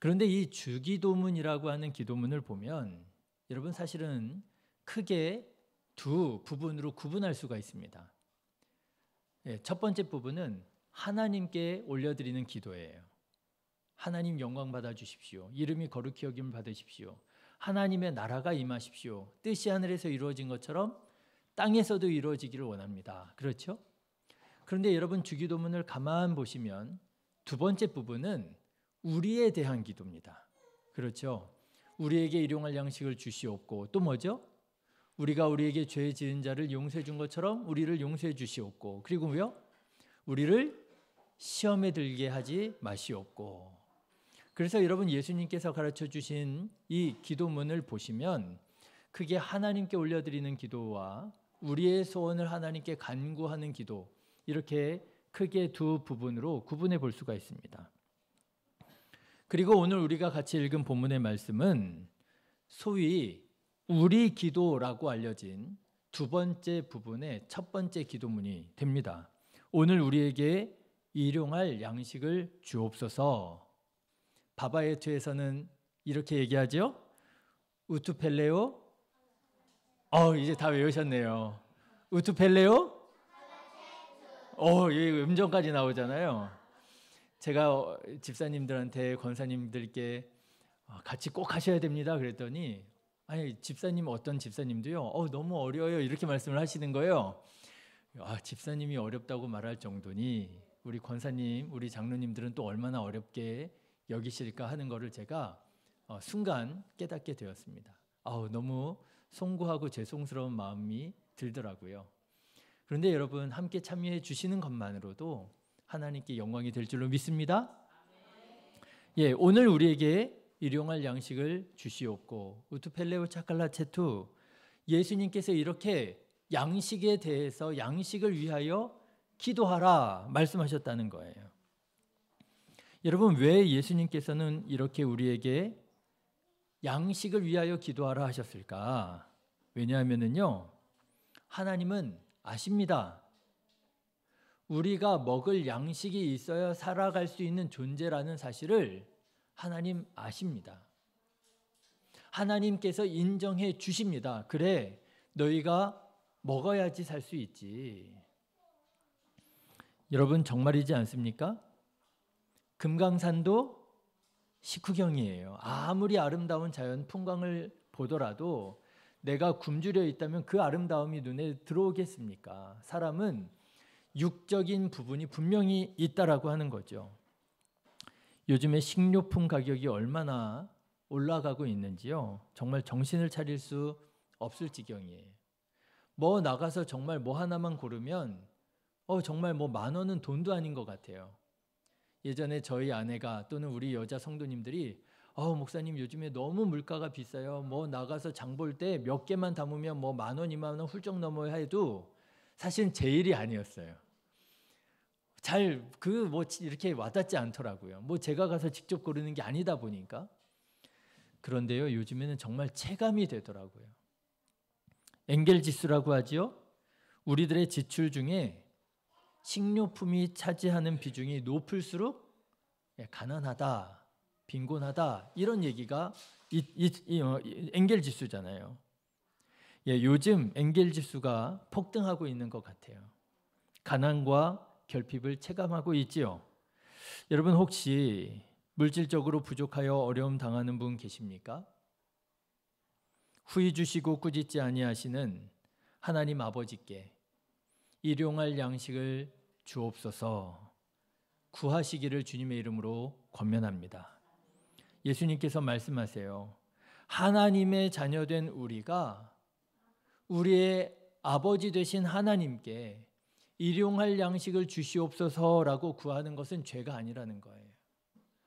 그런데 이 주기도문이라고 하는 기도문을 보면 여러분 사실은 크게 두 부분으로 구분할 수가 있습니다. 첫 번째 부분은 하나님께 올려드리는 기도예요. 하나님 영광 받아 주십시오. 이름이 거룩히 여김을 받으십시오. 하나님의 나라가 임하십시오. 뜻이 하늘에서 이루어진 것처럼 땅에서도 이루어지기를 원합니다. 그렇죠? 그런데 여러분 주기도문을 가만 보시면 두 번째 부분은 우리에 대한 기도입니다. 그렇죠? 우리에게 일용할 양식을 주시옵고 또 뭐죠? 우리가 우리에게 죄 지은 자를 용서해 준 것처럼 우리를 용서해 주시옵고 그리고 뭐요? 우리를 시험에 들게 하지 마시옵고. 그래서 여러분 예수님께서 가르쳐 주신 이 기도문을 보시면 크게 하나님께 올려드리는 기도와 우리의 소원을 하나님께 간구하는 기도 이렇게 크게 두 부분으로 구분해 볼 수가 있습니다. 그리고 오늘 우리가 같이 읽은 본문의 말씀은 소위 우리 기도라고 알려진 두 번째 부분의 첫 번째 기도문이 됩니다. 오늘 우리에게 일용할 양식을 주옵소서. 바바예트에서는 이렇게 얘기하죠. 우투펠레오. 이제 다 외우셨네요. 우투펠레오. 이 음정까지 나오잖아요. 제가 집사님들한테 권사님들께 같이 꼭 하셔야 됩니다 그랬더니 아니 집사님 어떤 집사님도요 너무 어려워요 이렇게 말씀을 하시는 거예요. 집사님이 어렵다고 말할 정도니 우리 권사님 우리 장로님들은 또 얼마나 어렵게 여기실까 하는 거를 제가 순간 깨닫게 되었습니다. 너무 송구하고 죄송스러운 마음이 들더라고요. 그런데 여러분 함께 참여해 주시는 것만으로도 하나님께 영광이 될 줄로 믿습니다. 오늘 우리에게 일용할 양식을 주시옵고 우투펠레오 차칼라체투 예수님께서 이렇게 양식에 대해서 양식을 위하여 기도하라 말씀하셨다는 거예요. 여러분 왜 예수님께서는 이렇게 우리에게 양식을 위하여 기도하라 하셨을까? 왜냐하면요 하나님은 아십니다. 우리가 먹을 양식이 있어야 살아갈 수 있는 존재라는 사실을 하나님 아십니다. 하나님께서 인정해 주십니다. 그래, 너희가 먹어야지 살 수 있지. 여러분 정말이지 않습니까? 금강산도 식후경이에요. 아무리 아름다운 자연 풍광을 보더라도 내가 굶주려 있다면 그 아름다움이 눈에 들어오겠습니까? 사람은 육적인 부분이 분명히 있다라고 하는 거죠. 요즘에 식료품 가격이 얼마나 올라가고 있는지요. 정말 정신을 차릴 수 없을 지경이에요. 나가서 정말 뭐 하나만 고르면 정말 10,000원은 돈도 아닌 것 같아요. 예전에 저희 아내가 또는 우리 여자 성도님들이 목사님 요즘에 너무 물가가 비싸요. 나가서 장 볼 때 몇 개만 담으면 10,000원, 20,000원 훌쩍 넘어야 해도 사실은 제 일이 아니었어요. 잘 이렇게 와닿지 않더라고요. 제가 가서 직접 고르는 게 아니다 보니까. 그런데요, 요즘에는 정말 체감이 되더라고요. 엥겔 지수라고 하지요. 우리들의 지출 중에 식료품이 차지하는 비중이 높을수록 가난하다, 빈곤하다 이런 얘기가 엥겔 지수잖아요. 요즘 엥겔 지수가 폭등하고 있는 것 같아요. 가난과 결핍을 체감하고 있지요. 여러분 혹시 물질적으로 부족하여 어려움 당하는 분 계십니까? 후히 주시고 꾸짖지 아니하시는 하나님 아버지께 일용할 양식을 주옵소서 구하시기를 주님의 이름으로 권면합니다. 예수님께서 말씀하세요. 하나님의 자녀된 우리가 우리의 아버지 되신 하나님께 일용할 양식을 주시옵소서라고 구하는 것은 죄가 아니라는 거예요.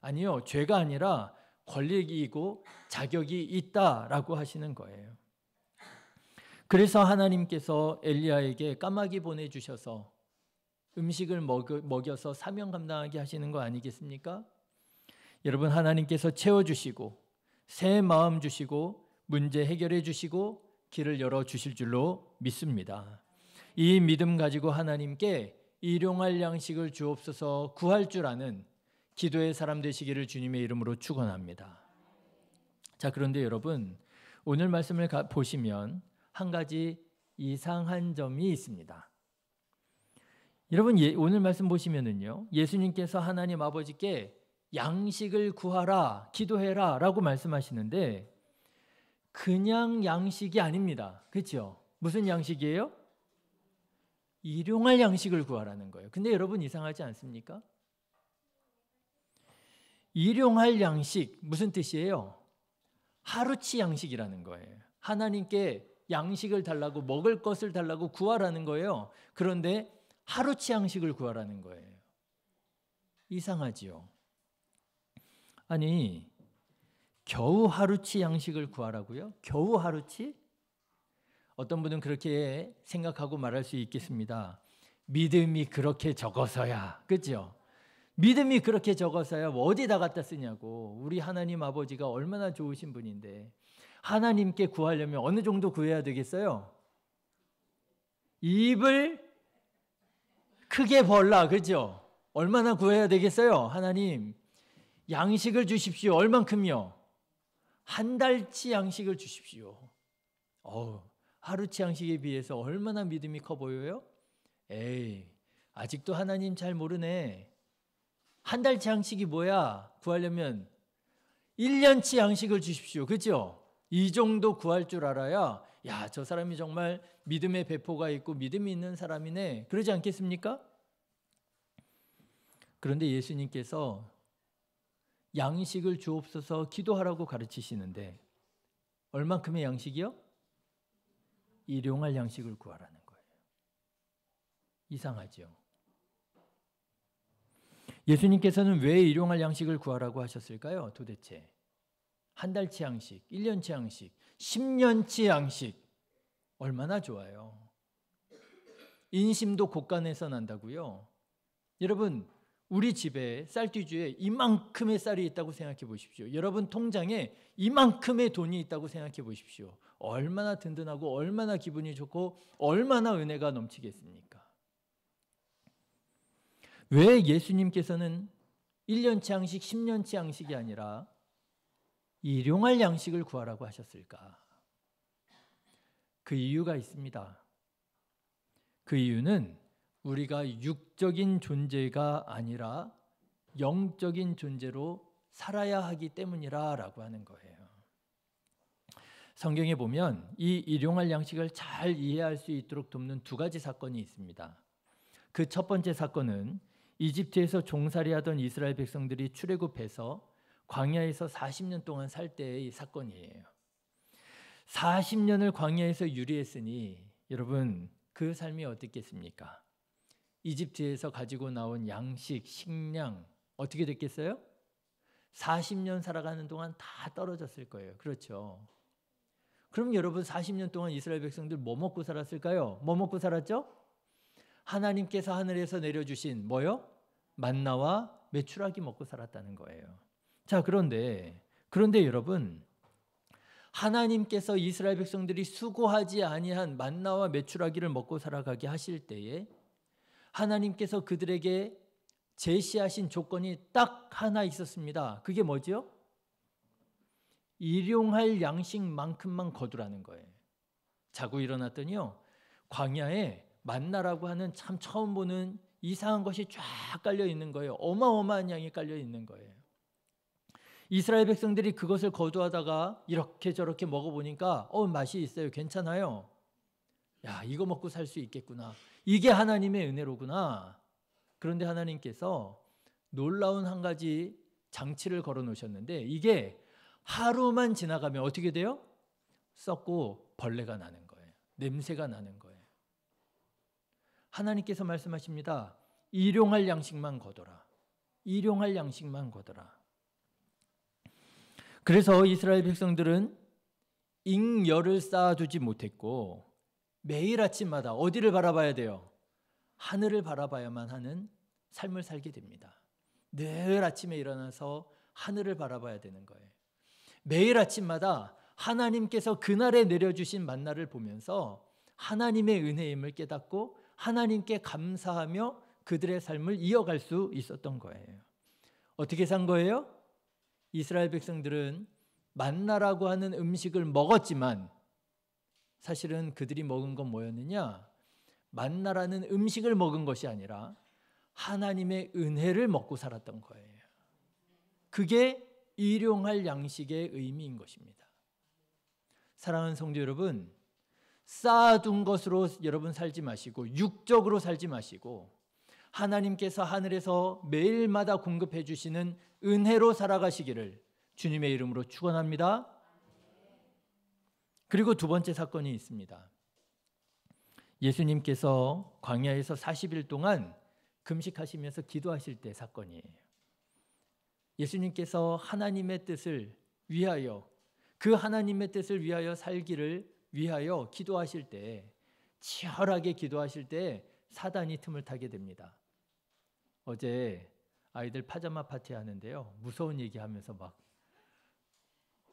아니요, 죄가 아니라 권리이고 자격이 있다라고 하시는 거예요. 그래서 하나님께서 엘리야에게 까마귀 보내주셔서 음식을 먹여서 사명 감당하게 하시는 거 아니겠습니까? 여러분 하나님께서 채워주시고 새 마음 주시고 문제 해결해 주시고 길을 열어주실 줄로 믿습니다. 이 믿음 가지고 하나님께 일용할 양식을 주옵소서 구할 줄 아는 기도의 사람 되시기를 주님의 이름으로 축원합니다. 자, 그런데 여러분, 오늘 말씀을 보시면 한 가지 이상한 점이 있습니다. 여러분, 오늘 말씀 보시면은요, 예수님께서 하나님 아버지께 양식을 구하라, 기도해라 라고 말씀하시는데 그냥 양식이 아닙니다. 그렇죠? 무슨 양식이에요? 일용할 양식을 구하라는 거예요. 근데 여러분, 이상하지 않습니까? 일용할 양식 무슨 뜻이에요? 하루치 양식이라는 거예요. 하나님께 양식을 달라고, 먹을 것을 달라고 구하라는 거예요. 그런데 하루치 양식을 구하라는 거예요. 이상하지요? 아니, 겨우 하루치 양식을 구하라고요? 겨우 하루치? 어떤 분은 그렇게 생각하고 말할 수 있겠습니다. 믿음이 그렇게 적어서야, 그렇죠? 믿음이 그렇게 적어서야 어디다 갖다 쓰냐고. 우리 하나님 아버지가 얼마나 좋으신 분인데 하나님께 구하려면 어느 정도 구해야 되겠어요? 입을 크게 벌라, 그렇죠? 얼마나 구해야 되겠어요? 하나님, 양식을 주십시오. 얼만큼요? 한 달치 양식을 주십시오. 하루치 양식에 비해서 얼마나 믿음이 커 보여요? 에이, 아직도 하나님 잘 모르네. 한 달치 양식이 뭐야? 구하려면 1년치 양식을 주십시오. 그렇죠? 이 정도 구할 줄 알아야 야, 저 사람이 정말 믿음의 배포가 있고 믿음이 있는 사람이네. 그러지 않겠습니까? 그런데 예수님께서 양식을 주옵소서 기도하라고 가르치시는데 얼만큼의 양식이요? 일용할 양식을 구하라는 거예요. 이상하죠? 예수님께서는 왜 일용할 양식을 구하라고 하셨을까요? 도대체 한 달치 양식, 1년치 양식, 10년치 양식 얼마나 좋아요. 인심도 곳간에서 난다고요. 여러분, 우리 집에 쌀띠주에 이만큼의 쌀이 있다고 생각해 보십시오. 여러분 통장에 이만큼의 돈이 있다고 생각해 보십시오. 얼마나 든든하고 얼마나 기분이 좋고 얼마나 은혜가 넘치겠습니까? 왜 예수님께서는 1년치 양식, 10년치 양식이 아니라 일용할 양식을 구하라고 하셨을까? 그 이유가 있습니다. 그 이유는 우리가 육적인 존재가 아니라 영적인 존재로 살아야 하기 때문이라고 하는 거예요. 성경에 보면 이 일용할 양식을 잘 이해할 수 있도록 돕는 두 가지 사건이 있습니다. 그 첫 번째 사건은 이집트에서 종살이하던 이스라엘 백성들이 출애굽해서 광야에서 40년 동안 살 때의 사건이에요. 40년을 광야에서 유리했으니 여러분 그 삶이 어떻겠습니까? 이집트에서 가지고 나온 양식, 식량 어떻게 됐겠어요? 40년 살아가는 동안 다 떨어졌을 거예요. 그렇죠? 그럼 여러분 40년 동안 이스라엘 백성들 뭐 먹고 살았을까요? 뭐 먹고 살았죠? 하나님께서 하늘에서 내려주신 뭐요? 만나와 메추라기 먹고 살았다는 거예요. 자, 그런데 여러분 하나님께서 이스라엘 백성들이 수고하지 아니한 만나와 메추라기를 먹고 살아가게 하실 때에 하나님께서 그들에게 제시하신 조건이 딱 하나 있었습니다. 그게 뭐죠? 일용할 양식만큼만 거두라는 거예요. 자고 일어났더니요, 광야에 만나라고 하는 참 처음 보는 이상한 것이 쫙 깔려 있는 거예요. 어마어마한 양이 깔려 있는 거예요. 이스라엘 백성들이 그것을 거두하다가 이렇게 저렇게 먹어보니까 맛이 있어요. 괜찮아요. 야, 이거 먹고 살 수 있겠구나. 이게 하나님의 은혜로구나. 그런데 하나님께서 놀라운 한 가지 장치를 걸어 놓으셨는데 이게 하루만 지나가면 어떻게 돼요? 썩고 벌레가 나는 거예요. 냄새가 나는 거예요. 하나님께서 말씀하십니다. 일용할 양식만 거둬라. 일용할 양식만 거둬라. 그래서 이스라엘 백성들은 잉여를 쌓아두지 못했고 매일 아침마다 어디를 바라봐야 돼요? 하늘을 바라봐야만 하는 삶을 살게 됩니다. 늘 아침에 일어나서 하늘을 바라봐야 되는 거예요. 매일 아침마다 하나님께서 그날에 내려주신 만나를 보면서 하나님의 은혜임을 깨닫고 하나님께 감사하며 그들의 삶을 이어갈 수 있었던 거예요. 어떻게 산 거예요? 이스라엘 백성들은 만나라고 하는 음식을 먹었지만 사실은 그들이 먹은 건 뭐였느냐? 만나라는 음식을 먹은 것이 아니라 하나님의 은혜를 먹고 살았던 거예요. 그게 일용할 양식의 의미인 것입니다. 사랑하는 성도 여러분, 쌓아둔 것으로 여러분 살지 마시고 육적으로 살지 마시고 하나님께서 하늘에서 매일마다 공급해 주시는 은혜로 살아가시기를 주님의 이름으로 축원합니다. 그리고 두 번째 사건이 있습니다. 예수님께서 광야에서 40일 동안 금식하시면서 기도하실 때 사건이에요. 예수님께서 하나님의 뜻을 위하여, 그 하나님의 뜻을 위하여 살기를 위하여 기도하실 때, 치열하게 기도하실 때 사단이 틈을 타게 됩니다. 어제 아이들 파자마 파티 하는데요, 무서운 얘기하면서 막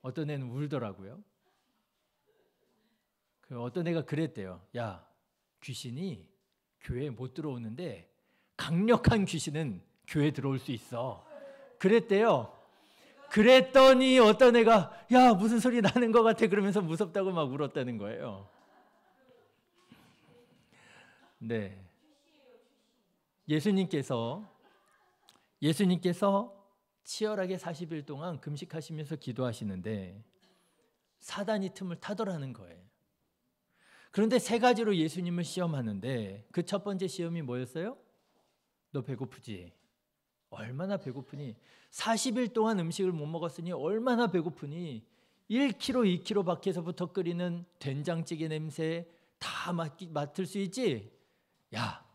어떤 애는 울더라고요. 어떤 애가 그랬대요. 야, 귀신이 교회에 못 들어오는데 강력한 귀신은 교회에 들어올 수 있어. 그랬대요. 그랬더니 어떤 애가 야, 무슨 소리 나는 것 같아 그러면서 무섭다고 막 울었다는 거예요. 네. 예수님께서 치열하게 40일 동안 금식하시면서 기도하시는데 사단이 틈을 타더라는 거예요. 그런데 세 가지로 예수님을 시험하는데 그 첫 번째 시험이 뭐였어요? 너 배고프지? 얼마나 배고프니? 40일 동안 음식을 못 먹었으니 얼마나 배고프니? 1kg, 2kg 밖에서부터 끓이는 된장찌개 냄새 다 맡을 수 있지? 야,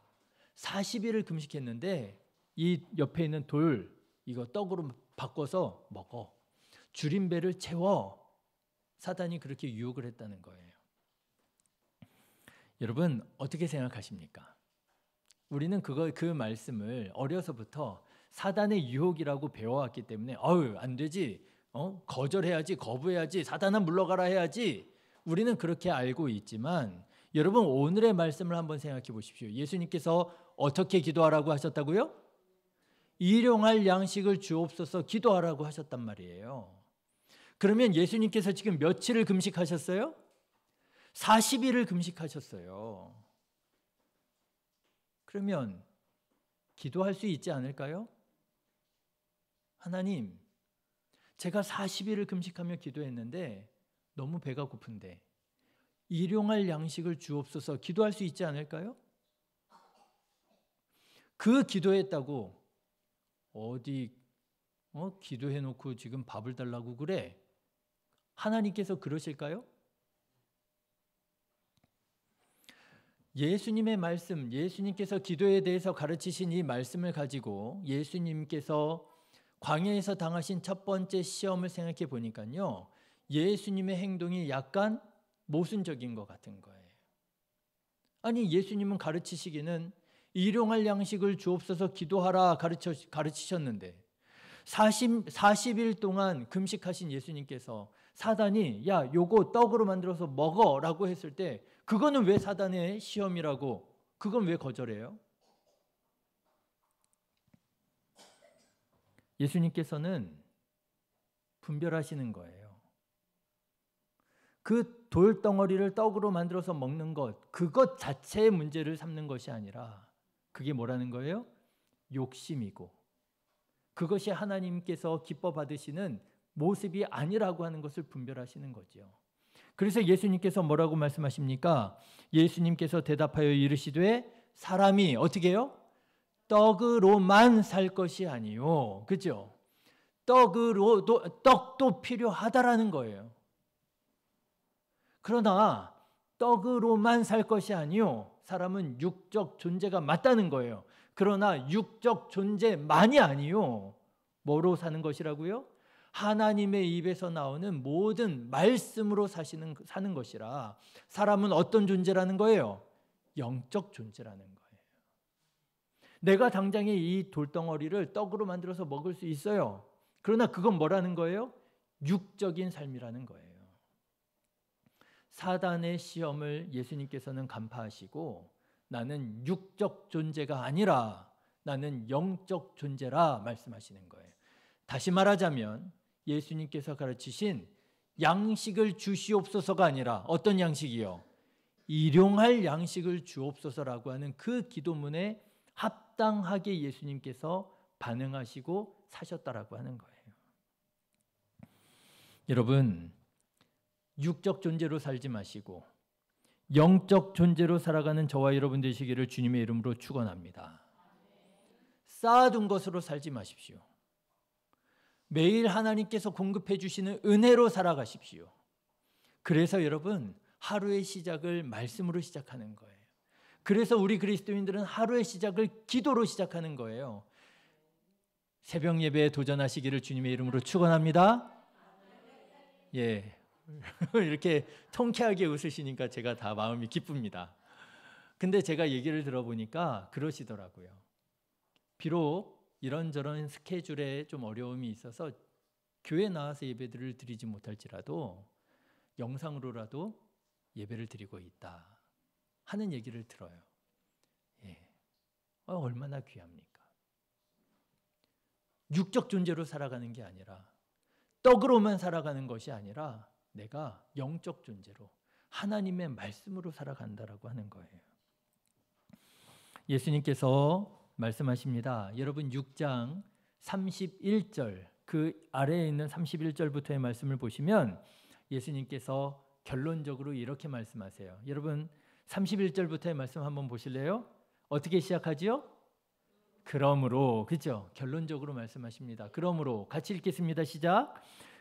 40일을 금식했는데 이 옆에 있는 돌 이거 떡으로 바꿔서 먹어. 줄인 배를 채워. 사단이 그렇게 유혹을 했다는 거예요. 여러분 어떻게 생각하십니까? 우리는 그 말씀을 어려서부터 사단의 유혹이라고 배워왔기 때문에 안 되지, 거절해야지, 거부해야지, 사단아 물러가라 해야지, 우리는 그렇게 알고 있지만 여러분 오늘의 말씀을 한번 생각해 보십시오. 예수님께서 어떻게 기도하라고 하셨다고요? 일용할 양식을 주옵소서 기도하라고 하셨단 말이에요. 그러면 예수님께서 지금 며칠을 금식하셨어요? 40일을 금식하셨어요. 그러면 기도할 수 있지 않을까요? 하나님, 제가 40일을 금식하며 기도했는데 너무 배가 고픈데 일용할 양식을 주옵소서 기도할 수 있지 않을까요? 그 기도했다고 어디 기도해놓고 지금 밥을 달라고 그래? 하나님께서 그러실까요? 예수님의 말씀, 예수님께서 기도에 대해서 가르치신 이 말씀을 가지고 예수님께서 광야에서 당하신 첫 번째 시험을 생각해 보니까요, 예수님의 행동이 약간 모순적인 것 같은 거예요. 아니, 예수님은 가르치시기는 일용할 양식을 주옵소서 기도하라 가르치셨는데 40일 동안 금식하신 예수님께서 사단이 야, 요거 떡으로 만들어서 먹어라고 했을 때 그거는 왜 사단의 시험이라고, 그건 왜 거절해요? 예수님께서는 분별하시는 거예요. 그 돌덩어리를 떡으로 만들어서 먹는 것, 그것 자체의 문제를 삼는 것이 아니라 그게 뭐라는 거예요? 욕심이고 그것이 하나님께서 기뻐 받으시는 모습이 아니라고 하는 것을 분별하시는 거죠. 그래서 예수님께서 뭐라고 말씀하십니까? 예수님께서 대답하여 이르시되 사람이 어떻게 해요? 떡으로만 살 것이 아니요. 그죠? 떡도 필요하다라는 거예요. 그러나 떡으로만 살 것이 아니요. 사람은 육적 존재가 맞다는 거예요. 그러나 육적 존재만이 아니요. 뭐로 사는 것이라고요? 하나님의 입에서 나오는 모든 말씀으로 사는 것이라. 사람은 어떤 존재라는 거예요? 영적 존재라는 거예요. 내가 당장에 이 돌덩어리를 떡으로 만들어서 먹을 수 있어요. 그러나 그건 뭐라는 거예요? 육적인 삶이라는 거예요. 사단의 시험을 예수님께서는 간파하시고 나는 육적 존재가 아니라 나는 영적 존재라 말씀하시는 거예요. 다시 말하자면 예수님께서 가르치신 양식을 주시옵소서가 아니라 어떤 양식이요? 일용할 양식을 주옵소서라고 하는 그 기도문에 합당하게 예수님께서 반응하시고 사셨다라고 하는 거예요. 여러분, 육적 존재로 살지 마시고 영적 존재로 살아가는 저와 여러분 되시기를 주님의 이름으로 축원합니다. 쌓아둔 것으로 살지 마십시오. 매일 하나님께서 공급해 주시는 은혜로 살아가십시오. 그래서 여러분, 하루의 시작을 말씀으로 시작하는 거예요. 그래서 우리 그리스도인들은 하루의 시작을 기도로 시작하는 거예요. 새벽 예배에 도전하시기를 주님의 이름으로 축원합니다. 예, 이렇게 통쾌하게 웃으시니까 제가 다 마음이 기쁩니다. 근데 제가 얘기를 들어보니까 그러시더라고요. 비록 이런저런 스케줄에 좀 어려움이 있어서 교회 나와서 예배들을 드리지 못할지라도 영상으로라도 예배를 드리고 있다 하는 얘기를 들어요. 예, 얼마나 귀합니까? 육적 존재로 살아가는 게 아니라, 떡으로만 살아가는 것이 아니라 내가 영적 존재로 하나님의 말씀으로 살아간다라고 하는 거예요. 예수님께서 말씀하십니다. 여러분 6장 31절, 그 아래에 있는 31절부터의 말씀을 보시면 예수님께서 결론적으로 이렇게 말씀하세요. 여러분 31절부터의 말씀 한번 보실래요? 어떻게 시작하지요? 그러므로, 그렇죠? 결론적으로 말씀하십니다. 그러므로, 같이 읽겠습니다. 시작.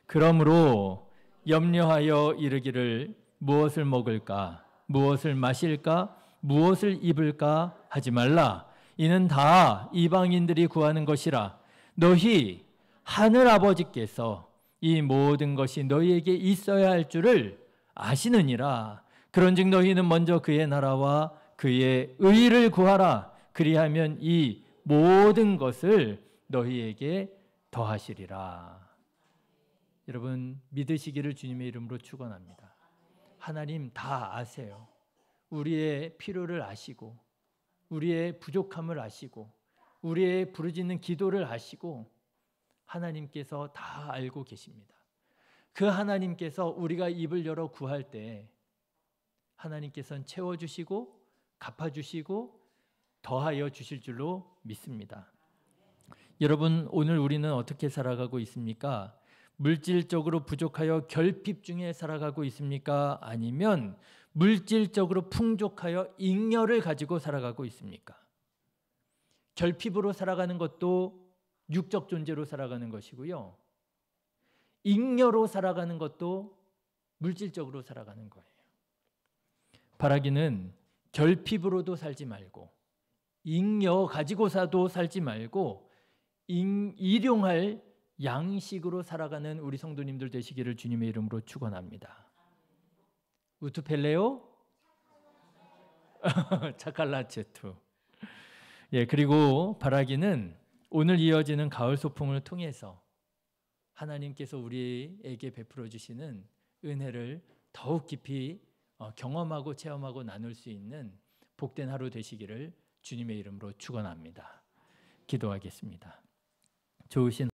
그러므로 염려하여 이르기를 무엇을 먹을까, 무엇을 마실까, 무엇을 입을까 하지 말라. 이는 다 이방인들이 구하는 것이라. 너희 하늘 아버지께서 이 모든 것이 너희에게 있어야 할 줄을 아시느니라. 그런즉 너희는 먼저 그의 나라와 그의 의를 구하라. 그리하면 이 모든 것을 너희에게 더하시리라. 여러분 믿으시기를 주님의 이름으로 축원합니다. 하나님 다 아세요. 우리의 필요를 아시고, 우리의 부족함을 아시고, 우리의 부르짖는 기도를 아시고, 하나님께서 다 알고 계십니다. 그 하나님께서 우리가 입을 열어 구할 때 하나님께서는 채워주시고 갚아주시고 더하여 주실 줄로 믿습니다. 여러분 오늘 우리는 어떻게 살아가고 있습니까? 물질적으로 부족하여 결핍 중에 살아가고 있습니까? 아니면 물질적으로 풍족하여 잉여를 가지고 살아가고 있습니까? 결핍으로 살아가는 것도 육적 존재로 살아가는 것이고요. 잉여로 살아가는 것도 물질적으로 살아가는 거예요. 바라기는 결핍으로도 살지 말고 잉여 가지고서도 살지 말고 일용할 양식으로 살아가는 우리 성도님들 되시기를 주님의 이름으로 축원합니다. 우투펠레오 차칼라체투. 예, 그리고 바라기는 오늘 이어지는 가을 소풍을 통해서 하나님께서 우리에게 베풀어 주시는 은혜를 더욱 깊이 경험하고 체험하고 나눌 수 있는 복된 하루 되시기를 주님의 이름으로 축원합니다. 기도하겠습니다. 좋으신